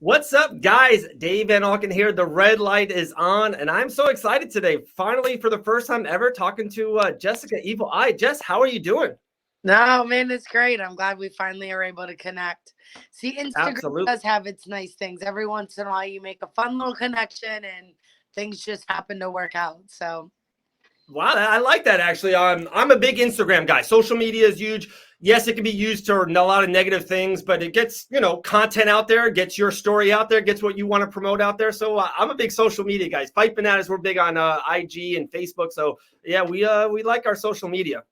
What's up, guys? Dave Van Auken here. The red light is on, and I'm so excited today. Finally, for the first time ever, talking to Jessica Evil Eye. Jess, how are you doing? No, man, it's great. I'm glad we finally are able to connect. See, Instagram Absolutely. does have its nice things. Every once in a while, you make a fun little connection and things just happen to work out. So, Wow, I like that actually. I'm a big Instagram guy. Social media is huge. Yes, it can be used to a lot of negative things, but it gets content out there, gets your story out there, gets what you want to promote out there. So I'm a big social media guy. Piping that as we're big on IG and Facebook. So yeah, we like our social media.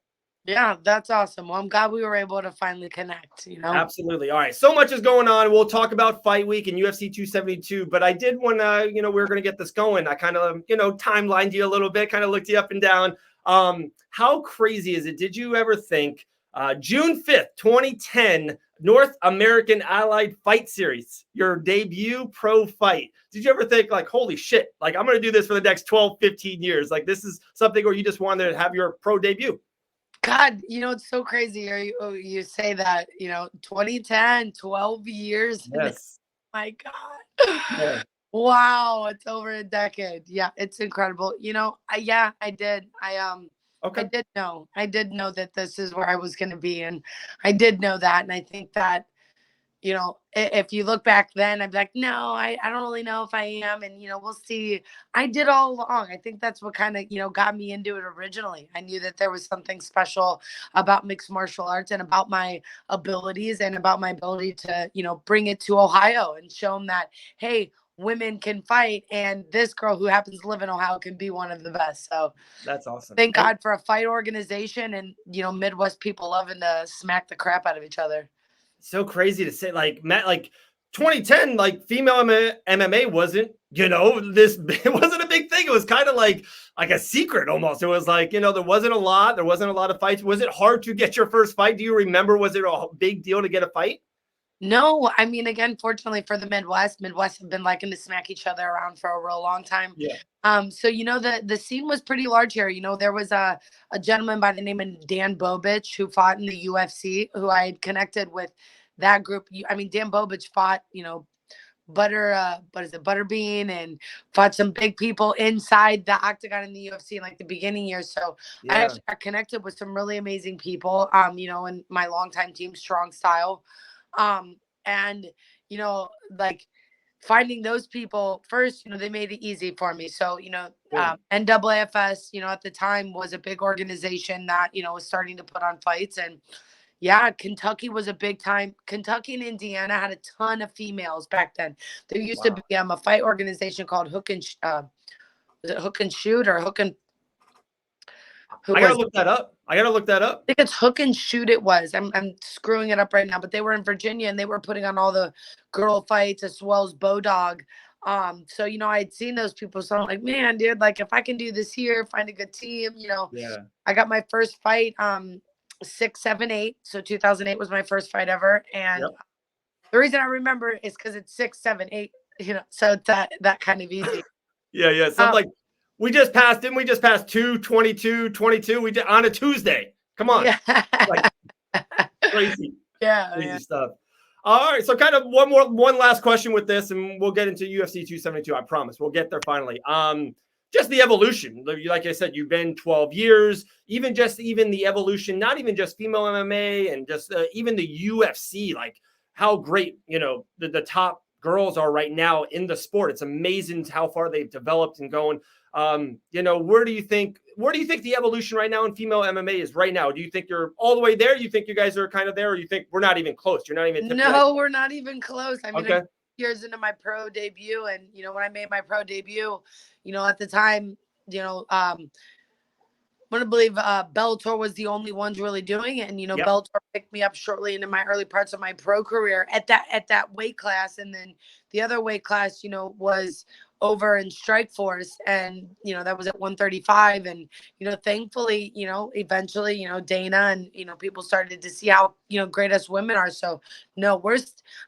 yeah, that's awesome. Well, I'm glad we were able to finally connect. Absolutely. All right. So much is going on. We'll talk about Fight Week and UFC 272, but I did want to, we were going to get this going. I kind of, timelined you a little bit, kind of looked you up and down. How crazy is it? Did you ever think June 5th, 2010, North American Allied Fight Series, your debut pro fight? Did you ever think like, holy shit, like I'm going to do this for the next 12, 15 years? Like this is something where you just wanted to have your pro debut? God, it's so crazy. You say that, 2010, 12 years. And Yes. my God. Yeah. Wow, it's over a decade. Yeah, it's incredible. I did. I Okay. did know. I did know that this is where I was going to be, and I did know that. And I think that if you look back then, I'd be like, no, I don't really know if I am, and we'll see. I did all along. I think that's what kind of got me into it originally. I knew that there was something special about mixed martial arts and about my abilities and about my ability to bring it to Ohio and show them that, hey, women can fight, and this girl who happens to live in Ohio can be one of the best. So That's awesome. thank God for a fight organization and Midwest people loving to smack the crap out of each other. So crazy to say, like Matt, like 2010, like female MMA wasn't, this it wasn't a big thing. It was kind of like a secret almost. It was like, there wasn't a lot of fights. Was it hard to get your first fight? Do you remember? Was it a big deal to get a fight? No, I mean, again, fortunately for the Midwest have been liking to smack each other around for a real long time. Yeah. So the scene was pretty large here. There was a gentleman by the name of Dan Bobich who fought in the UFC, who I had connected with that group. I mean, Dan Bobich fought, Butterbean, and fought some big people inside the octagon in the UFC in like the beginning years. So I Yeah. actually got connected with some really amazing people, in my longtime team, Strong Style. Um, and like finding those people first, they made it easy for me. So, Good. NAAFS, at the time was a big organization that, was starting to put on fights. And yeah, Kentucky was a big time. Kentucky and Indiana had a ton of females back then. There used to Wow. be a fight organization called was it Hook and Shoot or Hook and who I gotta was look that up. I gotta look that up. I think it's Hook and Shoot it was. I'm screwing it up right now, but they were in Virginia and they were putting on all the girl fights as well as Bodog. So I had seen those people, so I'm like, man, dude, like if I can do this here, find a good team, Yeah. I got my first fight 6, 7, 8. So 2008 was my first fight ever. And Yep. the reason I remember is because it's 6, 7, 8, so it's that kind of easy. Yeah. Yeah. Something Um like didn't we just pass 2/22/22? We did on a Tuesday. Come on. yeah. Like crazy. Yeah, Crazy yeah. stuff. All right, so kind of one last question with this, and we'll get into UFC 272. I promise we'll get there finally. Just the evolution, like I said, you've been 12 years. Even the evolution, not even just female MMA, and just even the UFC. Like how great the top girls are right now in the sport. It's amazing how far they've developed and going. Where do you think the evolution right now in female MMA is right now? Do you think you're all the way there? You think you guys are kind of there, or you think we're not even close? You're not even tipped the No, we're not even close. I mean, I'm Okay. years into my pro debut, and when I made my pro debut, at the time, I want to believe Bellator was the only ones really doing it, and Yep. Bellator picked me up shortly into my early parts of my pro career at that weight class, and then the other weight class, was over in Strike Force, and that was at 135, and thankfully, eventually, Dana and people started to see how great us women are. So no,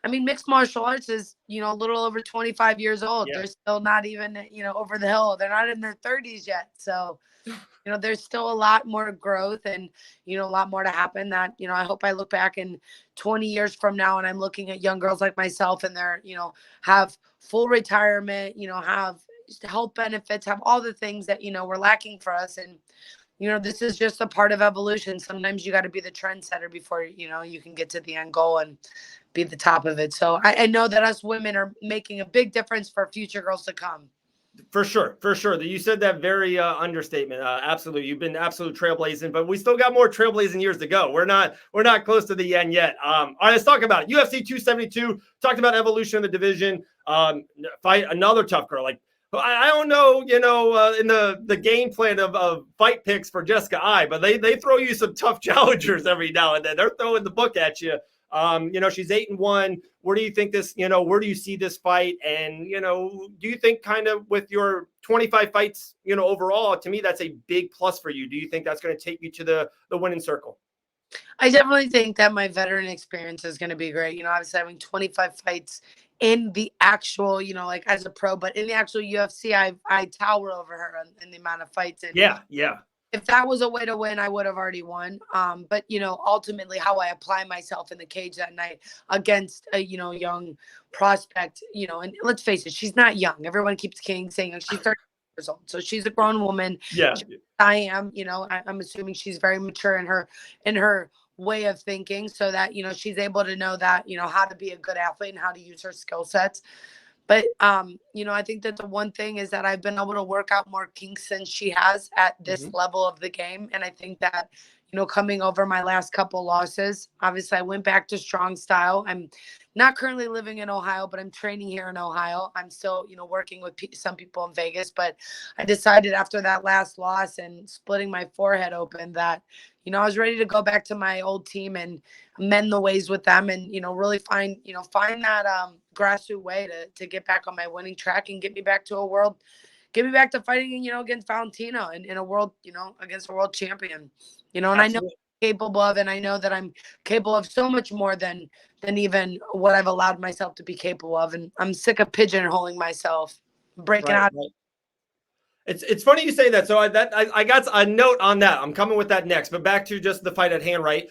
I mean, mixed martial arts is a little over 25 years old. Yeah. They're still not even over the hill. They're not in their 30s yet. So there's still a lot more growth and, a lot more to happen that, I hope I look back in 20 years from now and I'm looking at young girls like myself and they're, have full retirement, have health benefits, have all the things that, were lacking for us. And, this is just a part of evolution. Sometimes you got to be the trendsetter before, you can get to the end goal and be the top of it. So I know that us women are making a big difference for future girls to come. For sure, for sure. You said that very understatement. Absolutely, you've been absolute trailblazing, but we still got more trailblazing years to go. We're not close to the end yet. All right, let's talk about it. UFC 272. Talked about evolution of the division. Fight another tough girl. Like I don't know, in the game plan of fight picks for Jessica Eye, but they throw you some tough challengers every now and then. They're throwing the book at you. She's 8-1. Where do you think this, where do you see this fight? And, do you think kind of with your 25 fights, overall, to me, that's a big plus for you. Do you think that's going to take you to the winning circle? I definitely think that my veteran experience is going to be great. Obviously having 25 fights in the actual, like as a pro, but in the actual UFC, I tower over her in the amount of fights. And yeah. If that was a way to win, I would have already won. But ultimately how I apply myself in the cage that night against a, young prospect, and let's face it, she's not young. Everyone keeps saying she's 30 years old. So she's a grown woman. Yeah. I am, I'm assuming she's very mature in her way of thinking so that, she's able to know that, how to be a good athlete and how to use her skill sets. But, I think that the one thing is that I've been able to work out more kinks than she has at this level of the game. And I think that, coming over my last couple losses, obviously I went back to strong style. I'm not currently living in Ohio, but I'm training here in Ohio. I'm still, working with some people in Vegas, but I decided after that last loss and splitting my forehead open that, I was ready to go back to my old team and mend the ways with them and, really find that grassroots way to get back on my winning track and get me back to fighting, against Valentino and in a world, against a world champion, and Absolutely. I know I'm capable of, and I know that I'm capable of so much more than even what I've allowed myself to be capable of. And I'm sick of pigeonholing myself, breaking out. Right. It's funny you say that. So I got a note on that. I'm coming with that next, but back to just the fight at hand, right?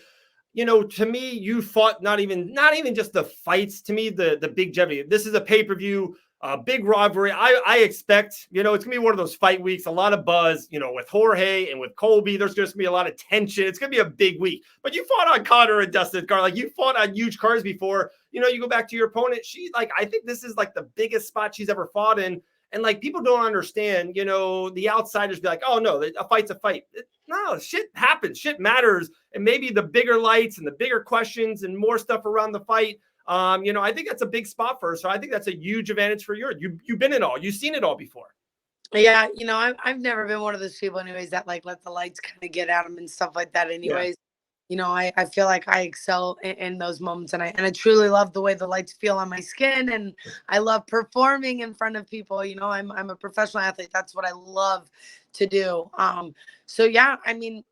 To me, you fought not even just the fights. To me, the big jeopardy. This is a pay-per-view, big rivalry. I expect, it's gonna be one of those fight weeks, a lot of buzz, with Jorge and with Colby. There's just gonna be a lot of tension. It's gonna be a big week. But you fought on Conor and Dustin Carr. Like you fought on huge cards before. You go back to your opponent. She's like, I think this is like the biggest spot she's ever fought in. And like people don't understand, the outsiders be like, oh no, a fight's a fight. No, shit happens, shit matters. And maybe the bigger lights and the bigger questions and more stuff around the fight. I think that's a big spot for her. So I think that's a huge advantage for you. You've been in all, you've seen it all before. Yeah, I've never been one of those people anyways that like let the lights kind of get at them and stuff like that anyways. I feel like I excel in those moments and I truly love the way the lights feel on my skin and I love performing in front of people. I'm a professional athlete. That's what I love to do. So yeah, I mean,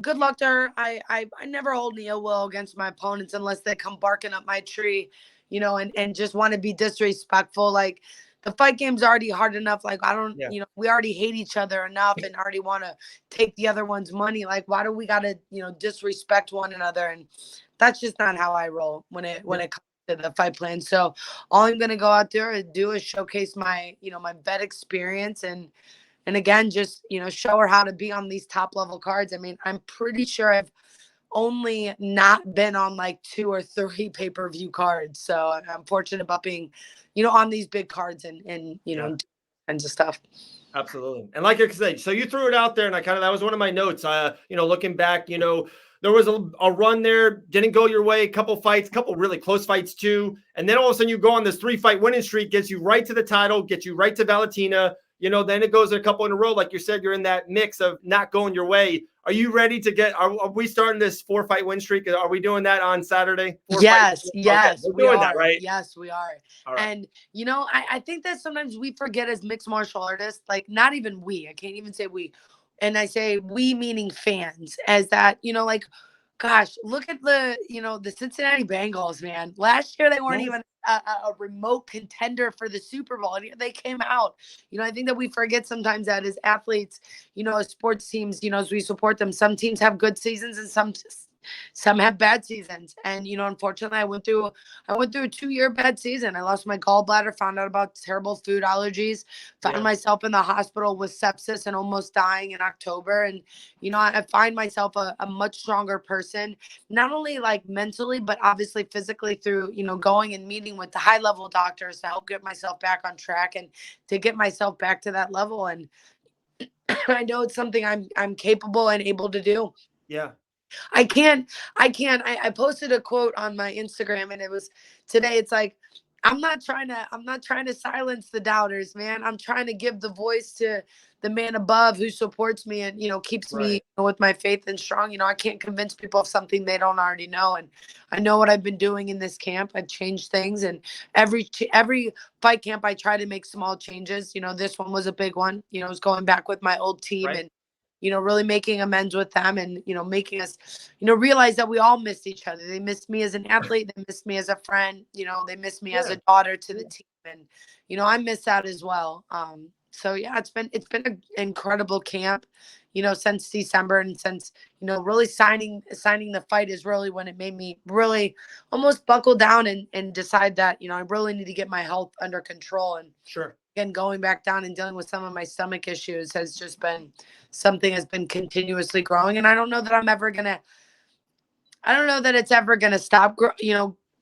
good luck to her. I never hold any ill will against my opponents unless they come barking up my tree, and just want to be disrespectful. Like the fight game's already hard enough. Like I don't, we already hate each other enough and already want to take the other one's money. Like why do we got to, disrespect one another? And that's just not how I roll when it comes to the fight plan. So all I'm going to go out there and do is showcase my, my vet experience and again, just, show her how to be on these top level cards. I mean, I'm pretty sure I've only not been on like 2 or 3 pay-per-view cards. So I'm fortunate about being, on these big cards and kinds of stuff. Absolutely. And like I said, so you threw it out there and that was one of my notes, looking back, there was a run there, didn't go your way, a couple fights, couple really close fights too. And then all of a sudden you go on this 3-fight winning streak, gets you right to the title, gets you right to Valentina. Then it goes a couple in a row. Like you said, you're in that mix of not going your way. Are you ready to are we starting this 4-fight win streak? Are we doing that on Saturday? Yes. Okay. We're doing that, right? Yes, we are. All right. And, I think that sometimes we forget as mixed martial artists, like not even we, I can't even say we. And I say we meaning fans as that, like Gosh, look at the Cincinnati Bengals, man. Last year they weren't Yes. even a remote contender for the Super Bowl, and they came out. I think that we forget sometimes that as athletes, as sports teams, as we support them, some teams have good seasons and some have bad seasons. And unfortunately, I went through a 2-year bad season. I lost my gallbladder, found out about terrible food allergies, found Yeah. myself in the hospital with sepsis and almost dying in October. And I find myself a much stronger person, not only like mentally, but obviously physically through, going and meeting with the high level doctors to help get myself back on track and to get myself back to that level. And I know it's something I'm capable and able to do. Yeah. I posted a quote on my Instagram and it was today. It's like, I'm not trying to silence the doubters, man. I'm trying to give the voice to the man above who supports me and, keeps me Right. with my faith and strong. I can't convince people of something they don't already know. And I know what I've been doing in this camp. I've changed things, and every fight camp, I try to make small changes. This one was a big one. It was going back with my old team Right. and really making amends with them and, making us, realize that we all miss each other. They missed me as an athlete. They missed me as a friend. They missed me as Yeah. a daughter to the Yeah. team. And, I miss that as well. So yeah, it's been an incredible camp, since December and since, really signing the fight is really when it made me really almost buckle down and decide that, I really need to get my health under control. And Sure. again, going back down and dealing with some of my stomach issues has just been something has been continuously growing. And I don't know that I don't know that it's ever gonna stop,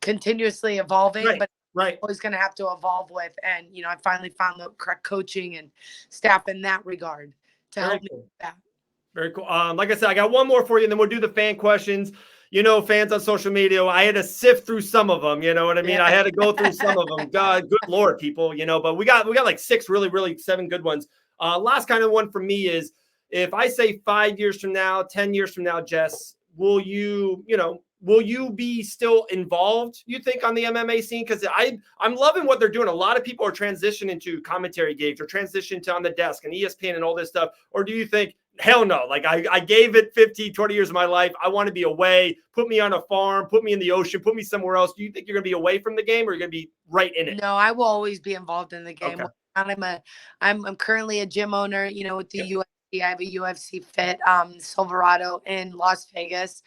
continuously evolving, Right. but Right. always gonna have to evolve with. And I finally found the correct coaching and staff in that regard to Very help me cool. with that. Very cool. Like I said, I got one more for you, and then we'll do the fan questions. Fans on social media, I had to sift through some of them. You know what I mean? I Yeah. had to go through some of them. God, good Lord, people. But we got like 6 really, really 7 good ones. Last kind of one for me is, if I say 5 years from now, 10 years from now, Jess, will you be still involved, you think, on the MMA scene? Because I'm loving what they're doing. A lot of people are transitioning to commentary gigs or transition to on the desk and ESPN and all this stuff. Or do you think, hell no, like I gave it 15, 20 years of my life. I want to be away. Put me on a farm, put me in the ocean, put me somewhere else. Do you think you're going to be away from the game, or you're going to be right in it? No, I will always be involved in the game. Okay. I'm currently a gym owner, with the Yep. UFC. I have a UFC Fit Silverado in Las Vegas.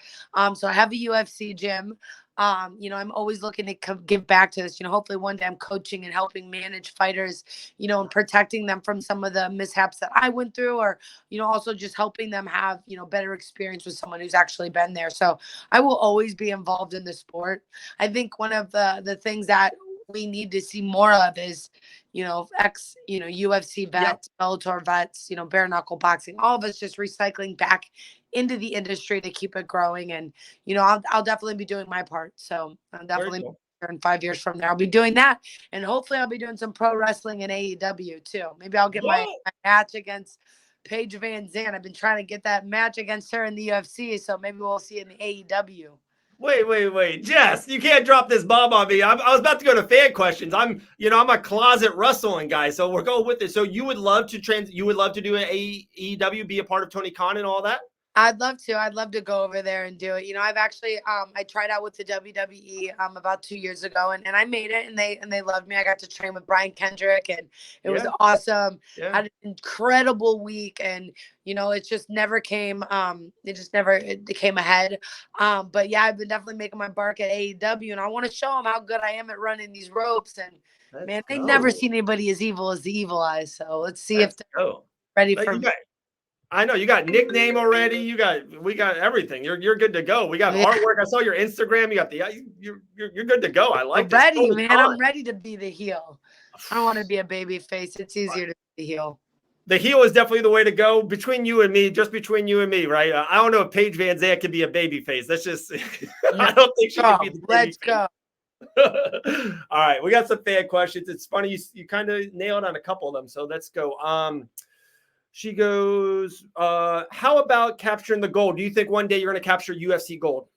So I have a UFC gym. I'm always looking to give back to this. Hopefully one day I'm coaching and helping manage fighters, and protecting them from some of the mishaps that I went through, or, also just helping them have, better experience with someone who's actually been there. So I will always be involved in the sport. I think one of the things that we need to see more of is, UFC Yep. vets, Bellator vets, bare knuckle boxing, all of us just recycling back into the industry to keep it growing. And, I'll definitely be doing my part. So I'm Very definitely cool. in 5 years from now, I'll be doing that. And hopefully I'll be doing some pro wrestling and AEW too. Maybe I'll get my What? match against Paige Van Zandt. I've been trying to get that match against her in the UFC. So maybe we'll see it in the AEW. Wait, Jess, you can't drop this bomb on me. I was about to go to fan questions. I'm a closet wrestling guy, so we're going with it. So you would love to do an AEW, be a part of Tony Khan and all that? I'd love to. I'd love to go over there and do it. I've actually I tried out with the WWE about 2 years ago, and I made it, and they loved me. I got to train with Brian Kendrick, and it was Yeah. awesome. I Yeah. had an incredible week, and it just never came it came ahead. But yeah, I've been definitely making my mark at AEW, and I want to show them how good I am at running these ropes. And Let's man, they never go. seen anybody as evil as the Evil Eyes. So let's see if Let's they're go. ready Like, for me. I know you got nickname already. We got everything. You're good to go. We got Yeah. artwork. I saw your Instagram. You got you're good to go. I like this. Ready, Tony man. Khan. I'm ready to be the heel. I don't want to be a baby face. It's easier to be the heel. The heel is definitely the way to go. Between you and me, just between you and me, right? I don't know if Paige Van Zandt can be a baby face. That's just I don't think she can be the baby Let's face. go. All right, we got some fan questions. It's funny you kind of nailed on a couple of them, so let's go. She goes, how about capturing the gold? Do you think one day you're going to capture UFC gold?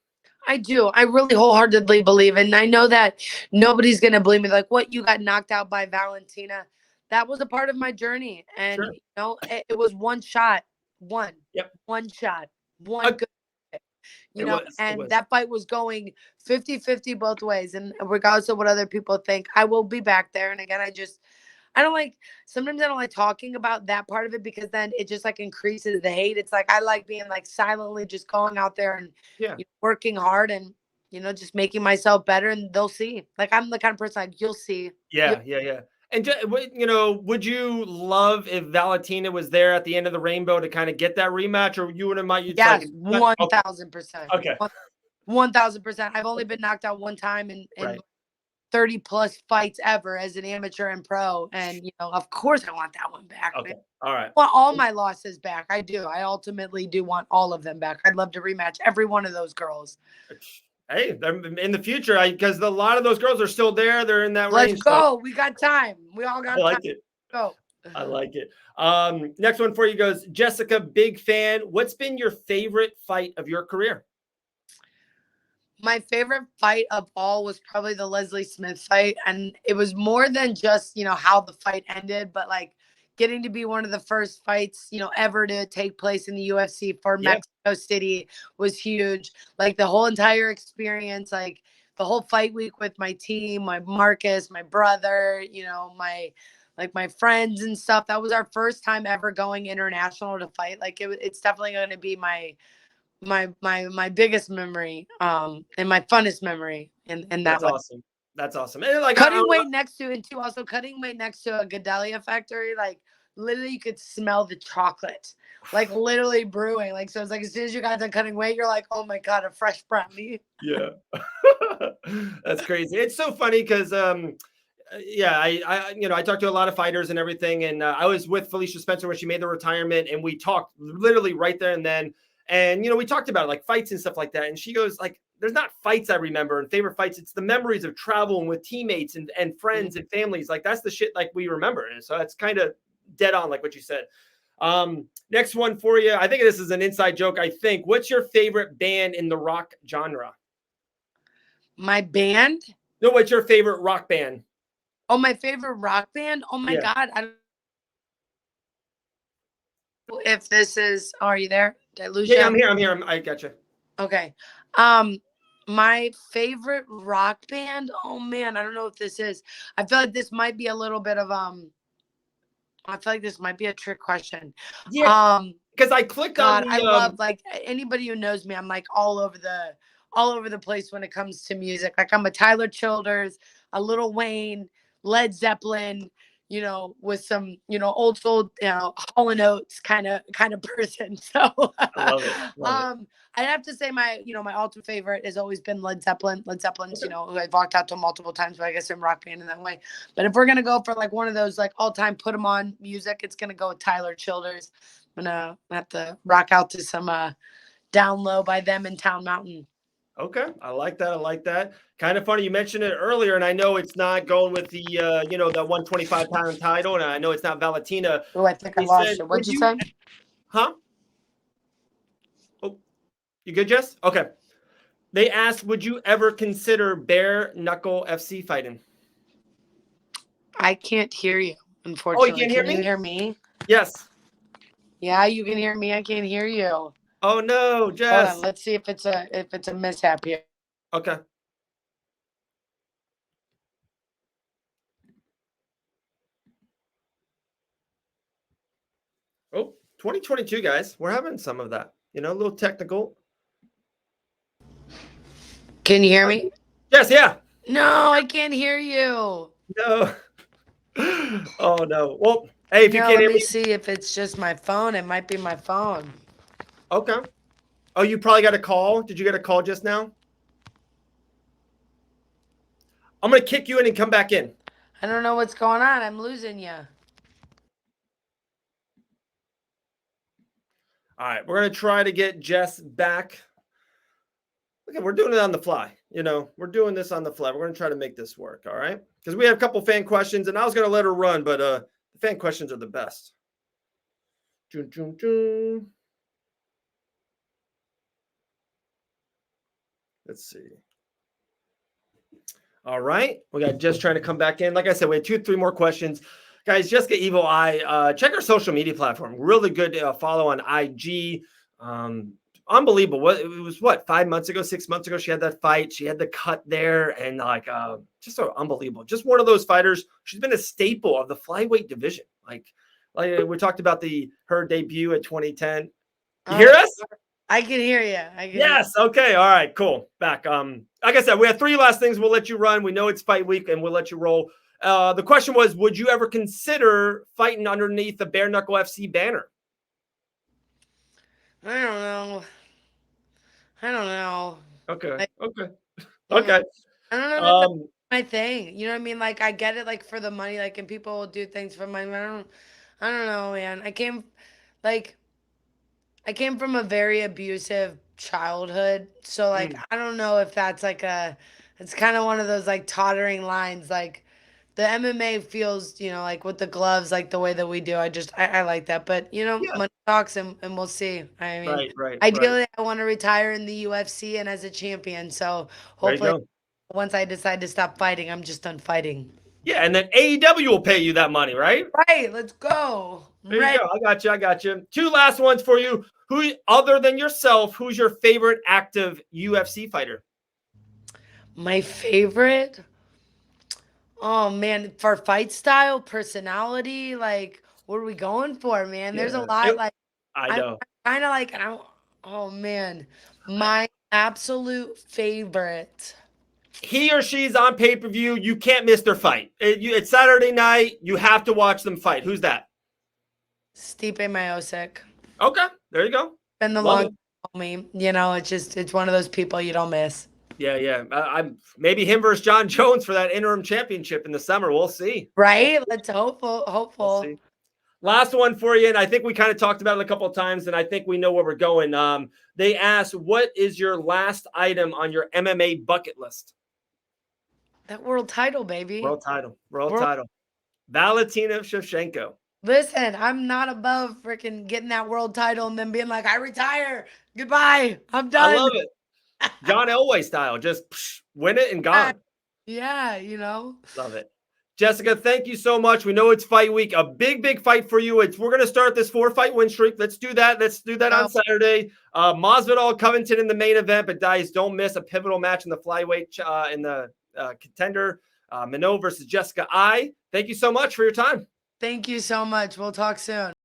I do. I really wholeheartedly believe it. And I know that nobody's going to believe me. Like, what, you got knocked out by Valentina? That was a part of my journey. And, Sure. it was one shot. One. Yep. One shot. One Uh, good. you It know, was. It and was. that fight was going 50-50 both ways. And regardless of what other people think, I will be back there. And again, I don't like, sometimes I don't like talking about that part of it because then it just like increases the hate. It's like I like being like silently just going out there and Yeah. working hard and just making myself better, and they'll see. Like I'm the kind of person like you'll see. Yeah. Yeah. Yeah. And would you love if Valentina was there at the end of the rainbow to kind of get that rematch, or you wouldn't mind? It's like Yes, okay, 1000%. okay, 1000%. I've only been knocked out one time in right, 30 plus fights ever as an amateur and pro, and of course I want that one back, man. okay, all right. I want all my losses back. I do. I ultimately do want all of them back. I'd love to rematch every one of those girls. Hey, in the future, because a lot of those girls are still there. They're in that Let's range. go. So We got time. We all got I like time. it. Go. I like it. Next one for you goes, Jessica, big fan. What's been your favorite fight of your career? My favorite fight of all was probably the Leslie Smith fight. And it was more than just, how the fight ended, but like getting to be one of the first fights, ever to take place in the UFC for Yeah. Mexico City was huge. Like the whole entire experience, like the whole fight week with my team, my Marcus, my brother, my friends and stuff. That was our first time ever going international to fight. Like it's definitely going to be my biggest memory and my funnest memory in that That's way. awesome. That's awesome. And like Cutting weight next to it too, also cutting weight next to a Gedalia factory, like literally you could smell the chocolate, like literally brewing. Like so it's like as soon as you got done cutting weight, you're like, oh my god, a fresh brownie. yeah. That's crazy. It's so funny because yeah, I talked to a lot of fighters and everything, and I was with Felicia Spencer when she made the retirement, and we talked literally right there and then, and we talked about like fights and stuff like that, and she goes like, "There's not fights I remember and favorite fights; it's the memories of traveling with teammates and friends and families. Like that's the shit like we remember." And so that's kind of dead on, like what you said. Next one for you. I think this is an inside joke. I think. What's your favorite band in the rock genre? My band? No, what's your favorite rock band? Oh, my favorite rock band? Oh my god. I don't know if this is, are you there? Did I lose you? Yeah, I'm here. I got you. Okay. My favorite rock band. Oh man, I don't know if this is. I feel like this might be a little bit of I feel like this might be a trick question. Yeah, because I clicked on God, the I love like anybody who knows me. I'm like all over the place when it comes to music. Like I'm a Tyler Childers, a Lil Wayne, Led Zeppelin, with some, old soul, Hall and Oates kind of person. So I love it. Love it. I'd have to say my ultimate favorite has always been Led Zeppelin. Led Zeppelin's, Okay. who I've walked out to multiple times, but I guess I'm rock band in that way. But if we're gonna go for like one of those like all time put them on music, it's gonna go with Tyler Childers. I'm gonna have to rock out to some Down Low by them in Town Mountain. Okay, I like that. I like that. Kind of funny. You mentioned it earlier, and I know it's not going with the the 125-pound title, and I know it's not Valentina. Oh, I think I They lost said, you. "Would What'd you you?" say? Huh? Oh, you good, Jess? Okay. They asked, "Would you ever consider bare knuckle FC fighting?" I can't hear you, Oh, you unfortunately. can't hear Can you me? hear me? Yes. Yeah, you can hear me. I can't hear you. Oh no, Hold on. Jess. Let's see if it's a mishap here. Okay. Oh, 2022, guys. We're having some of that. A little technical. Can you hear me? Yes, yeah. No, I can't hear you. No. Oh no. Well, hey, if you No, can't let hear me me, see if it's just my phone. It might be my phone. okay. Oh, you probably got a call. Did you get a call just now? I'm gonna kick you in and come back in. I don't know what's going on. I'm losing you. All right, we're gonna try to get Jess back. Okay, we're doing it on the fly. We're doing this on the fly. We're gonna try to make this work. All right, because we have a couple fan questions, and I was gonna let her run, but the fan questions are the best. Joon, joon, joon. Let's see. All right, we got Jess trying to come back in. Like I said, we had 3 more questions. Guys, Jessica Evil Eye, check our social media platform. Really good follow on IG. unbelievable. What 5 months ago, 6 months ago, she had that fight. She had the cut there, and like just so unbelievable. Just one of those fighters. She's been a staple of the flyweight division. Like we talked about her debut at 2010. You hear us? I can hear you. Yes. Okay. All right. Cool. Back. Like I said, we have 3 last things. We'll let you run. We know it's fight week, and we'll let you roll. The question was, would you ever consider fighting underneath the Bare Knuckle FC banner? I don't know. Okay. Okay. Yeah. Okay. I don't know if that's my thing. You know what I mean? Like I get it, like for the money, like, and people will do things for money. I don't know, man. I came from a very abusive childhood, so like I don't know if that's like it's kind of one of those like tottering lines. Like the MMA feels, like with the gloves, like the way that we do. I like that, but Yeah. money talks, and we'll see. I mean, Right. ideally, I want to retire in the UFC and as a champion. So hopefully, once I decide to stop fighting, I'm just done fighting. Yeah, and then AEW will pay you that money, right? Right. Let's go. There you go. I got you. 2 last ones for you. Who, other than yourself, who's your favorite active UFC fighter? My favorite? Oh man, for fight style, personality, like what are we going for, man? There's a lot. Like I know. I'm kind of like oh man, my absolute favorite. He or she's on pay-per-view. You can't miss their fight. It's Saturday night. You have to watch them fight. Who's that? Stipe Miocic. Okay, there you go. Been the long me. It's one of those people you don't miss. Yeah. I'm maybe him versus John Jones for that interim championship in the summer. We'll see. Right? Let's hopeful. We'll see. Last one for you, and I think we kind of talked about it a couple of times, and I think we know where we're going. They asked, what is your last item on your MMA bucket list? That world title, baby. World title. Valentina Shevchenko. Listen, I'm not above freaking getting that world title and then being like, I retire. Goodbye. I'm done. I love it. John Elway style. Just win it and gone. Yeah, Love it. Jessica, thank you so much. We know it's fight week. A big fight for you. We're going to start this 4-fight win streak. Let's do that. On Saturday. Masvidal Covington in the main event, but guys, don't miss a pivotal match in the flyweight in the contender. Minot versus Jessica Eye. Thank you so much for your time. Thank you so much. We'll talk soon.